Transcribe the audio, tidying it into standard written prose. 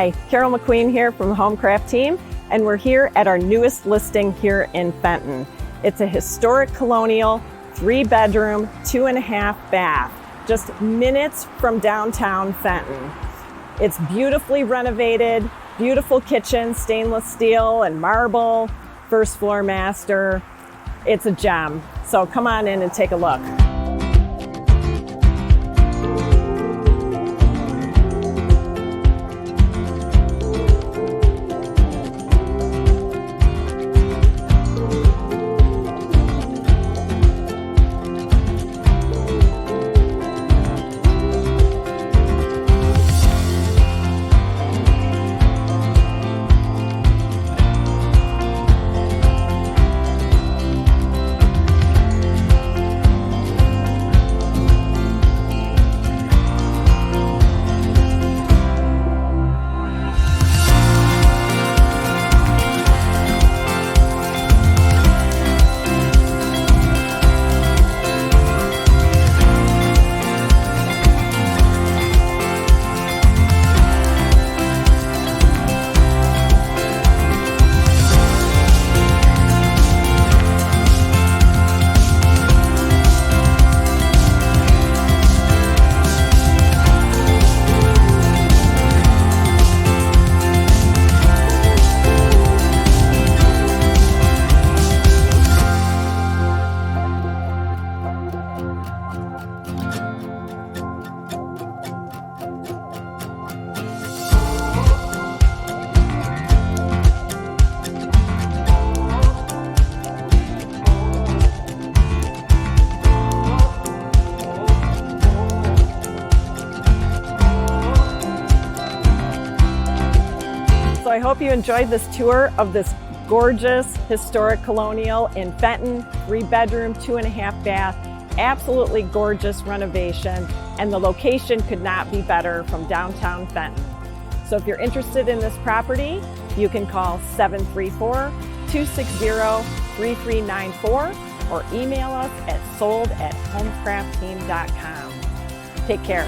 Hi, Carole MacQueen here from the HomeCraft team, and we're here at our newest listing here in Fenton. It's a historic colonial, 3-bedroom, 2.5 bath, just minutes from downtown Fenton. It's beautifully renovated, beautiful kitchen, stainless steel and marble, first floor master. It's a gem, so come on in and take a look. So I hope you enjoyed this tour of this gorgeous historic colonial in Fenton, 3-bedroom, 2.5 bath, absolutely gorgeous renovation, and the location could not be better from downtown Fenton. So if you're interested in this property, you can call 734-260-3394 or email us at sold@homecraftteam.com. Take care.